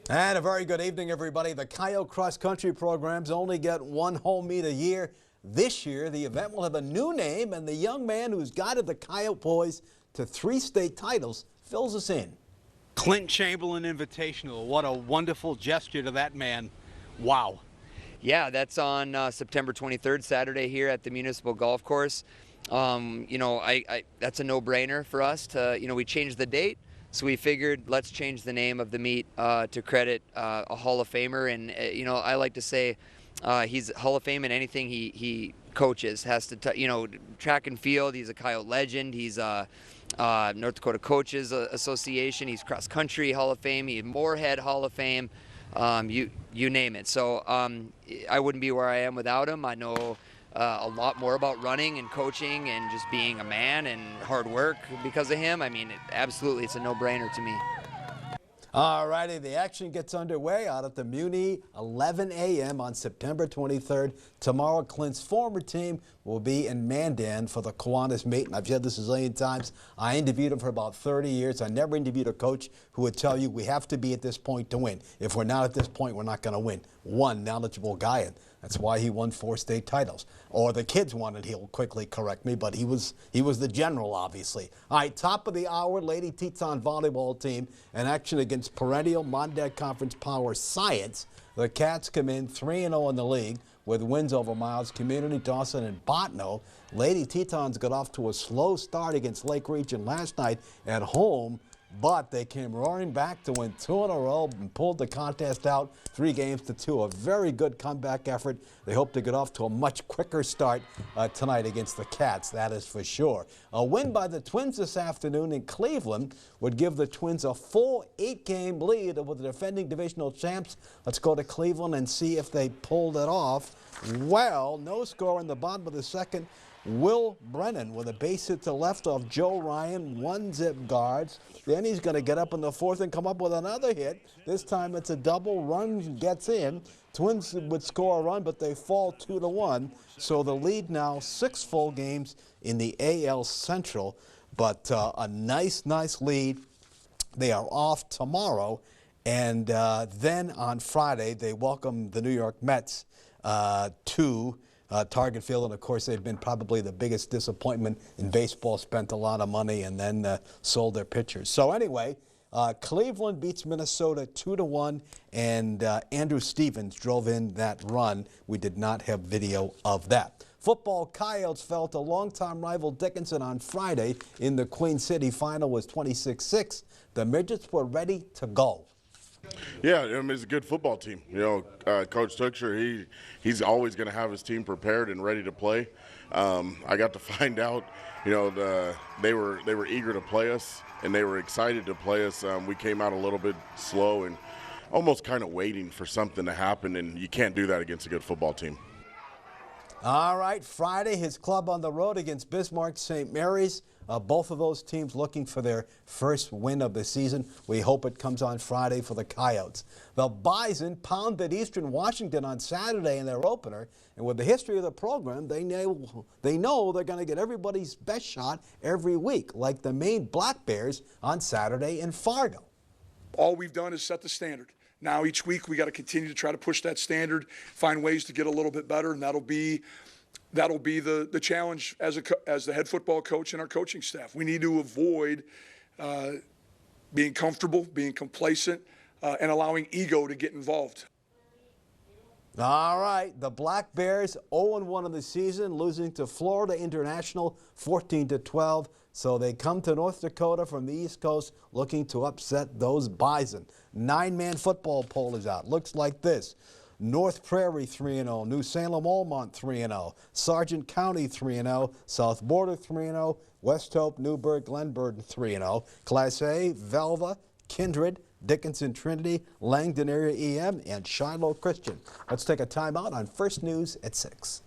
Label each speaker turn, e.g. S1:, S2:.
S1: And a very good evening, everybody. The Coyote Cross Country programs only get one home meet a year. This year, the event will have a new name, and the young man who's guided the Coyote boys to 3 state titles fills us in.
S2: Clint Chamberlain Invitational. What a wonderful gesture to that man. Wow.
S3: Yeah, that's on September 23rd, Saturday here at the Municipal Golf Course. That's a no-brainer for us to, we changed the date. So we figured let's change the name of the meet to credit a Hall of Famer. And, I like to say he's Hall of Fame in anything he coaches. Has to, track and field, he's a Coyote legend. He's North Dakota Coaches Association. He's cross country Hall of Fame. He's Moorhead Hall of Fame. You name it. So I wouldn't be where I am without him. I know a lot more about running and coaching and just being a man and hard work because of him. I mean, absolutely, it's a no-brainer to me.
S1: All righty, the action gets underway out at the Muni, 11 a.m. on September 23rd. Tomorrow, Clint's former team will be in Mandan for the Kiwanis meet. And I've said this a zillion times. I interviewed him for about 30 years. I never interviewed a coach who would tell you we have to be at this point to win. If we're not at this point, we're not going to win. One knowledgeable guy, and that's why he won 4 state titles. Or the kids wanted, he'll quickly correct me, but he was the general, obviously. All right, top of the hour, Lady Teton volleyball team in action against perennial Monday Conference power Science. The Cats come in 3-0 in the league with wins over Miles Community, Dawson, and Botno. Lady Tetons got off to a slow start against Lake Region last night at home, but they came roaring back to win 2 in a row and pulled the contest out 3-2. A very good comeback effort. They hope to get off to a much quicker start tonight against the Cats, that is for sure. A win by the Twins this afternoon in Cleveland would give the Twins a full 8-game lead over the defending divisional champs. Let's go to Cleveland and see if they pulled it off. Well, no score in the bottom of the second. Will Brennan with a base hit to left off Joe Ryan, 1-zip guards. Then he's going to get up in the fourth and come up with another hit. This time it's a double. Run gets in. Twins would score a run, but they fall 2-1. So the lead now 6 full games in the AL Central. But a nice lead. They are off tomorrow. And then on Friday, they welcome the New York Mets to Target Field, and of course they've been probably the biggest disappointment in baseball. Spent a lot of money and then sold their pitchers. So anyway, Cleveland beats Minnesota 2-1, and Andrew Stevens drove in that run. We did not have video of that. Football Coyotes fell to longtime rival Dickinson on Friday in the Queen City final was 26-6. The Midgets were ready to go.
S4: Yeah, I mean, it's a good football team. Coach Tuchscher, he's always going to have his team prepared and ready to play. I got to find out, they were eager to play us, and they were excited to play us. We came out a little bit slow and almost kind of waiting for something to happen, and you can't do that against a good football team.
S1: All right, Friday, his club on the road against Bismarck St. Mary's. Both of those teams looking for their first win of the season. We hope it comes on Friday for the Coyotes. The Bison pounded Eastern Washington on Saturday in their opener, and with the history of the program, they know they're going to get everybody's best shot every week, like the Maine Black Bears on Saturday in Fargo.
S5: All we've done is set the standard. Now each week we got to continue to try to push that standard, find ways to get a little bit better, and that'll be the challenge as the head football coach and our coaching staff. We need to avoid being comfortable, being complacent, and allowing ego to get involved.
S1: All right, the Black Bears 0-1 in the season, losing to Florida International 14-12. So they come to North Dakota from the East Coast looking to upset those Bison. 9-man football poll is out. Looks like this. North Prairie 3-0, New Salem-Almont 3-0, Sargent County 3-0, South Border 3-0, West Hope, Newburgh, Glenburn 3-0. Class A, Velva, Kindred, Dickinson Trinity, Langdon Area EM, and Shiloh Christian. Let's take a timeout on First News at 6.